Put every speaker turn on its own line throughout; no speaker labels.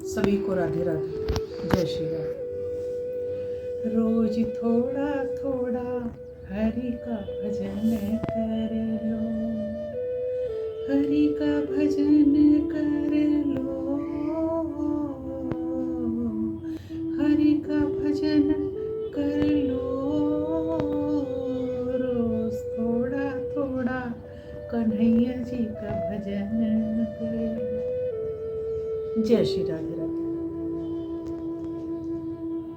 सभी को राधे राधे, जय श्री राम। रोज थोड़ा थोड़ा हरि का भजन कर लो, हरि का भजन कर लो, हरि का भजन कर लो। रोज थोड़ा थोड़ा कन्हैया जी का भजन कर लो। जय श्री राधे राधे।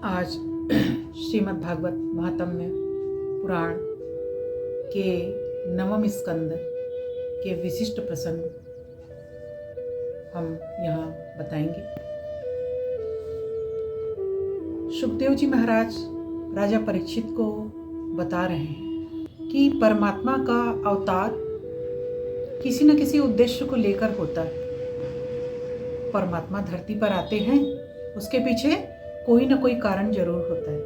आज श्रीमद् भागवत महात्म्य पुराण के नवम स्कंद के विशिष्ट प्रसंग हम यहाँ बताएंगे। सुखदेव जी महाराज राजा परीक्षित को बता रहे हैं कि परमात्मा का अवतार किसी न किसी उद्देश्य को लेकर होता है। परमात्मा धरती पर आते हैं, उसके पीछे कोई न कोई कारण जरूर होता है,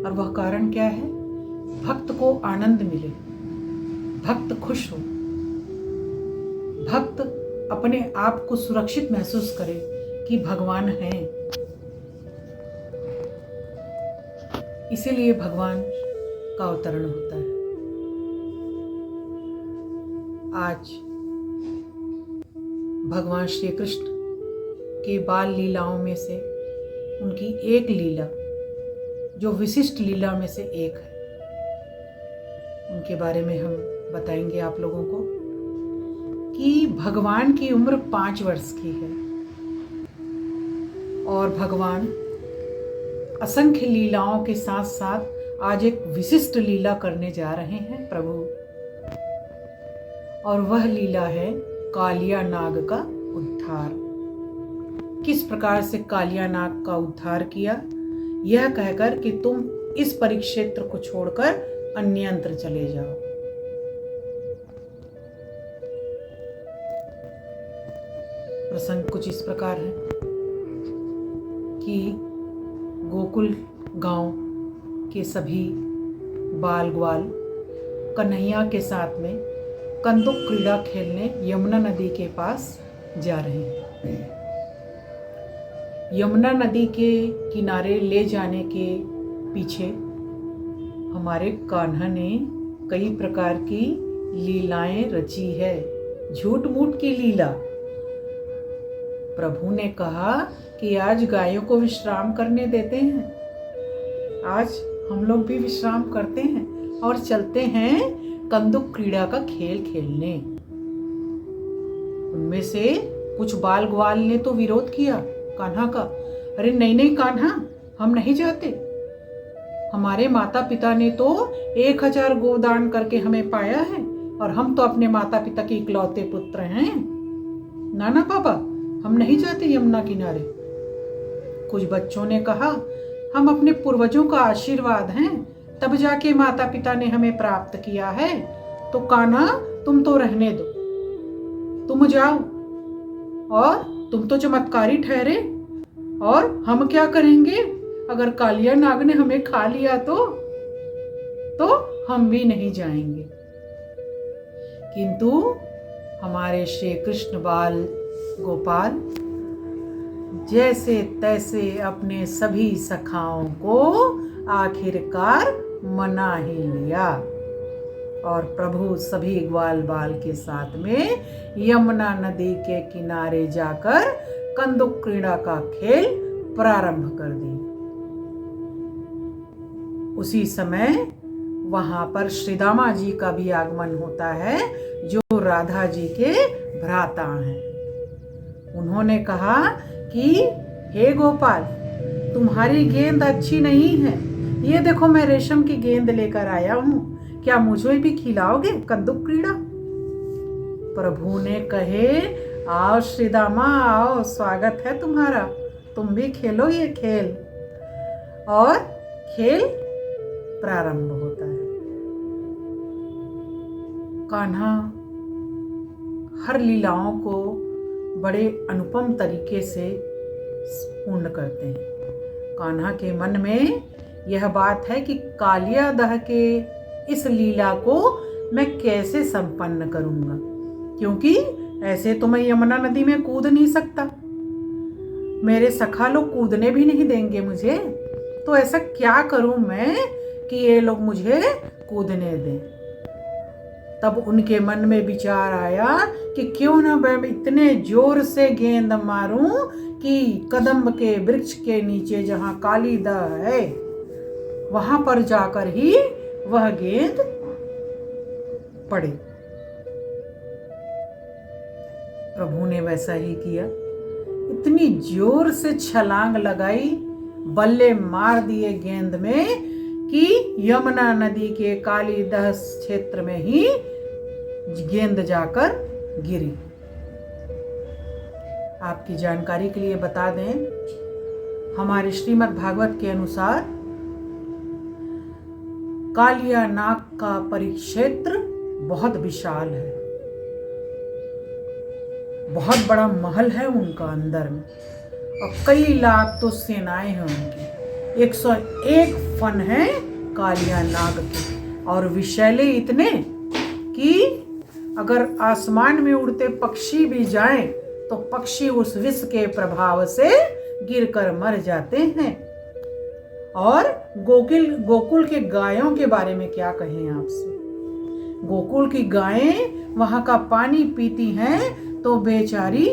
और वह कारण क्या है? भक्त को आनंद मिले, भक्त खुश हो, भक्त अपने आप को सुरक्षित महसूस करे कि भगवान हैं। इसीलिए भगवान का अवतरण होता है। आज भगवान श्री कृष्ण के बाल लीलाओं में से उनकी एक लीला जो विशिष्ट लीला में से एक है, उनके बारे में हम बताएंगे आप लोगों को कि भगवान की उम्र 5 वर्ष की है और भगवान असंख्य लीलाओं के साथ साथ आज एक विशिष्ट लीला करने जा रहे हैं प्रभु, और वह लीला है कालिया नाग का उद्धार। किस प्रकार से कालिया नाग का उद्धार किया, यह कहकर कि तुम इस परिक्षेत्र को छोड़कर अन्यंत्र चले जाओ। प्रसंग कुछ इस प्रकार है कि गोकुल गांव के सभी बाल ग्वाल कन्हैया के साथ में कंदुक क्रीड़ा खेलने यमुना नदी के पास जा रहे हैं। यमुना नदी के किनारे ले जाने के पीछे हमारे कान्हा ने कई प्रकार की लीलाएं रची है, झूठ मूठ की लीला। प्रभु ने कहा कि आज गायों को विश्राम करने देते हैं, आज हम लोग भी विश्राम करते हैं और चलते हैं कंदुक क्रीड़ा का खेल खेलने। उनमें से कुछ बाल ग्वाल ने तो विरोध किया कान्हा का, अरे नहीं नहीं कान्हा, हम नहीं जाते। हमारे माता पिता ने तो 1000 गोदान करके हमें पाया है और हम तो अपने माता पिता के इकलौते पुत्र हैं। नाना पापा, हम नहीं जाते यमुना किनारे। कुछ बच्चों ने कहा, हम अपने पूर्वजों का आशीर्वाद हैं, तब जाके माता पिता ने हमें प्राप्त किया है, तो कान्हा तुम तो रहने दो, तुम जाओ, और तुम तो चमत्कारी ठहरे, और हम क्या करेंगे अगर कालिया नाग ने हमें खा लिया तो हम भी नहीं जाएंगे। किंतु हमारे श्री कृष्ण बाल गोपाल जैसे तैसे अपने सभी सखाओं को आखिरकार मना ही लिया, और प्रभु सभी ग्वाल बाल के साथ में यमुना नदी के किनारे जाकर कंदुक क्रीड़ा का खेल प्रारंभ कर दी। उसी समय वहां पर श्रीदामा जी का भी आगमन होता है, जो राधा जी के भ्राता हैं। उन्होंने कहा कि हे गोपाल, तुम्हारी गेंद अच्छी नहीं है, ये देखो मैं रेशम की गेंद लेकर आया हूं, क्या मुझे भी खिलाओगे कंदुक क्रीड़ा? प्रभु ने कहे, आओ श्रीदामा आओ, स्वागत है तुम्हारा, तुम भी खेलो ये खेल। और खेल प्रारंभ होता है। कान्हा हर लीलाओं को बड़े अनुपम तरीके से पूर्ण करते हैं। कान्हा के मन में यह बात है कि कालिया दह के इस लीला को मैं कैसे संपन्न करूंगा, क्योंकि ऐसे तो मैं यमुना नदी में कूद नहीं सकता, मेरे सखा लोग कूदने भी नहीं देंगे मुझे, तो ऐसा क्या करूं मैं कि ये लोग मुझे कूदने दें। तब उनके मन में विचार आया कि क्यों ना मैं इतने जोर से गेंद मारूं कि कदम्ब के वृक्ष के नीचे जहां काली दह है वहां पर जाकर ही वह गेंद पड़े। प्रभु ने वैसा ही किया। इतनी जोर से छलांग लगाई, बल्ले मार दिए गेंद में कि यमुना नदी के कालीदह क्षेत्र में ही गेंद जाकर गिरी। आपकी जानकारी के लिए बता दें, हमारे श्रीमद् भागवत के अनुसार कालिया नाग का परिक्षेत्र बहुत विशाल है, बहुत बड़ा महल है उनका अंदर में, और कई लाख तो सेनाएं हैं उनकी। 101 फन है कालिया नाग के, और विषैले इतने कि अगर आसमान में उड़ते पक्षी भी जाएं तो पक्षी उस विष के प्रभाव से गिरकर मर जाते हैं। और गोकुल के गायों के बारे में क्या कहें आपसे। गोकुल की गायें वहां का पानी पीती हैं तो बेचारी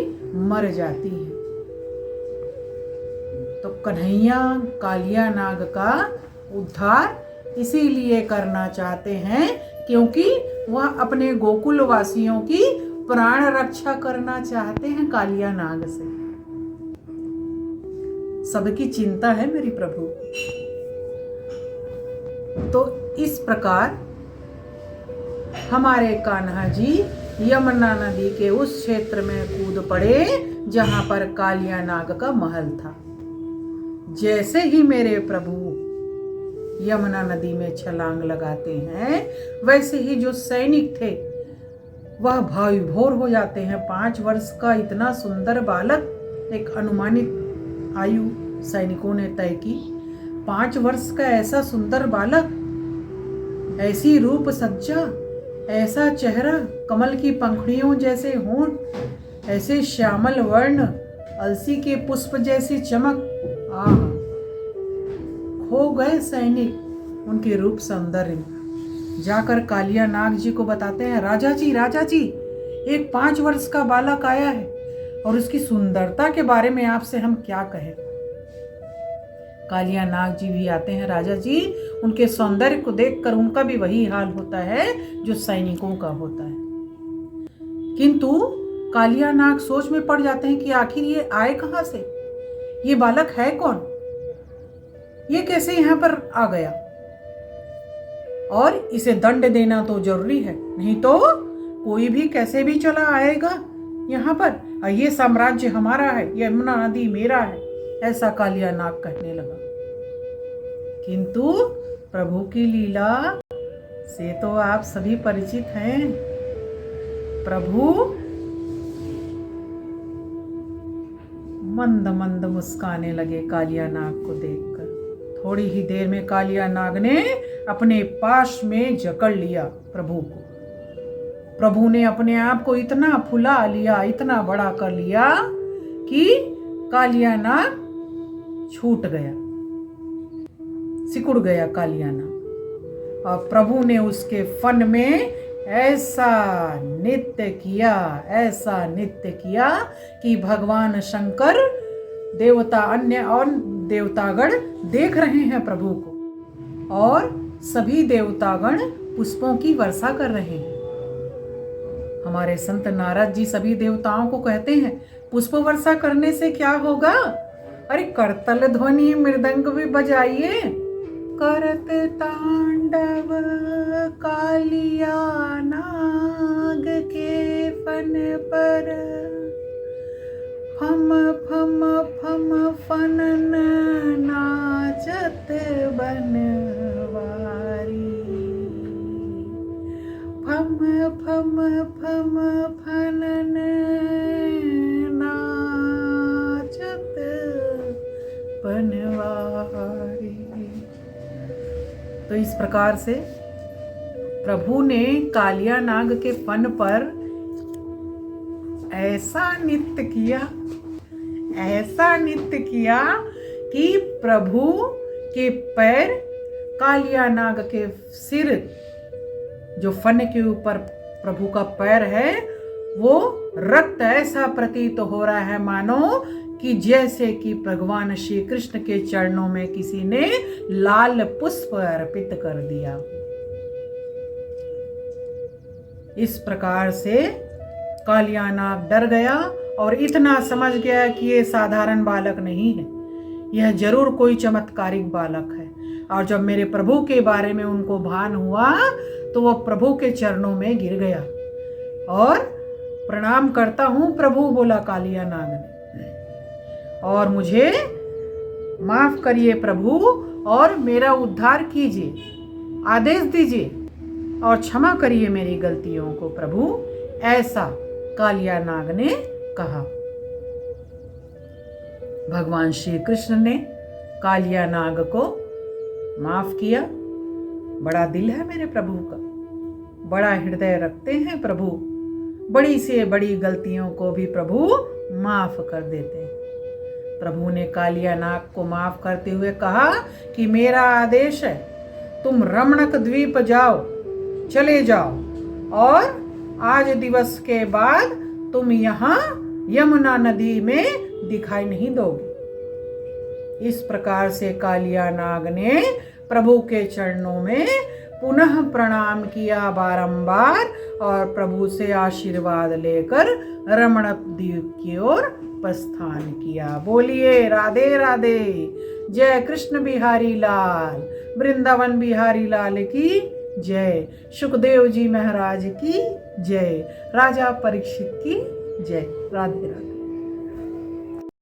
मर जाती है। तो कन्हैया कालिया नाग का उद्धार इसीलिए करना चाहते हैं क्योंकि वह अपने गोकुल वासियों की प्राण रक्षा करना चाहते हैं कालिया नाग से। सबकी चिंता है मेरी प्रभु। तो इस प्रकार हमारे कान्हा जी यमुना नदी के उस क्षेत्र में कूद पड़े जहां पर कालिया नाग का महल था। जैसे ही मेरे प्रभु यमुना नदी में छलांग लगाते हैं, वैसे ही जो सैनिक थे वह भाव विभोर हो जाते हैं। 5 वर्ष का इतना सुंदर बालक, एक अनुमानित आयु सैनिकों ने तय की। 5 वर्ष का ऐसा सुंदर बालक, ऐसी रूप सज्जा, ऐसा चेहरा, कमल की पंखुड़ियों जैसे होंठ, ऐसे श्यामल वर्ण, अलसी के पुष्प जैसी चमक। खो गए सैनिक उनके रूप सौंदर्य में। जाकर कालिया नाग जी को बताते हैं, राजा जी, एक 5 वर्ष का बालक आया है और उसकी सुंदरता के बारे में आपसे हम क्या कहें। कालिया नाग जी भी आते हैं। राजा जी, उनके सौंदर्य को देखकर उनका भी वही हाल होता है जो सैनिकों का होता है। किंतु कालिया नाग सोच में पड़ जाते हैं कि आखिर ये आए कहां से, ये बालक है कौन, ये कैसे यहाँ पर आ गया, और इसे दंड देना तो जरूरी है, नहीं तो कोई भी कैसे भी चला आएगा यहाँ पर। ये साम्राज्य हमारा है, यमुना नदी मेरा है, ऐसा कालिया नाग कहने लगा। किंतु प्रभु की लीला से तो आप सभी परिचित हैं। प्रभु मंद मंद मुस्काने लगे कालिया नाग को देखकर। थोड़ी ही देर में कालिया नाग ने अपने पास में जकड़ लिया प्रभु को। प्रभु ने अपने आप को इतना फुला लिया, इतना बड़ा कर लिया कि कालिया नाग छूट गया, सिकुड़ गया कालिया नाग। और प्रभु ने उसके फन में ऐसा नृत्य किया कि भगवान शंकर, देवता, अन्य और देवतागण देख रहे हैं प्रभु को, और सभी देवतागण पुष्पों की वर्षा कर रहे हैं। हमारे संत नारद जी सभी देवताओं को कहते हैं, पुष्प वर्षा करने से क्या होगा, अरे करतल ध्वनि मृदंग भी बजाइए। करत तांडव कालिया नाग के फन पर, फम फम फम फनन नाचत बनवारी। फम फम फम फनन नाचत बनवारी। तो इस प्रकार से प्रभु ने कालिया नाग के फन पर ऐसा नृत्य किया, ऐसा नृत्य किया कि प्रभु के पैर कालिया नाग के सिर, जो फन के ऊपर प्रभु का पैर है, वो रक्त ऐसा प्रतीत हो रहा है मानो कि जैसे कि भगवान श्री कृष्ण के चरणों में किसी ने लाल पुष्प अर्पित कर दिया। इस प्रकार से कालिया नाग डर गया और इतना समझ गया कि ये साधारण बालक नहीं है, यह जरूर कोई चमत्कारिक बालक है। और जब मेरे प्रभु के बारे में उनको भान हुआ तो वह प्रभु के चरणों में गिर गया और प्रणाम करता हूँ प्रभु, बोला कालिया नाग ने, और मुझे माफ करिए प्रभु और मेरा उद्धार कीजिए, आदेश दीजिए और क्षमा करिए मेरी गलतियों को प्रभु, ऐसा कालिया नाग ने कहा। भगवान श्री कृष्ण ने कालिया नाग को माफ किया। बड़ा दिल है मेरे प्रभु का, बड़ा हृदय रखते हैं प्रभु, बड़ी से बड़ी गलतियों को भी प्रभु माफ कर देते हैं। प्रभु ने कालिया नाग को माफ करते हुए कहा कि मेरा आदेश है, तुम रमणक द्वीप जाओ, चले जाओ और आज दिवस के बाद तुम यहाँ यमुना नदी में दिखाई नहीं दोगे। इस प्रकार से कालिया नाग ने प्रभु के चरणों में पुनः प्रणाम किया बारंबार और प्रभु से आशीर्वाद लेकर रमणक द्वीप की ओर प्रस्थान किया। बोलिए राधे राधे, जय कृष्ण बिहारी लाल, वृंदावन बिहारी लाल की जय, सुखदेव जी महाराज की जय, राजा परीक्षित की जय। राधे राधे।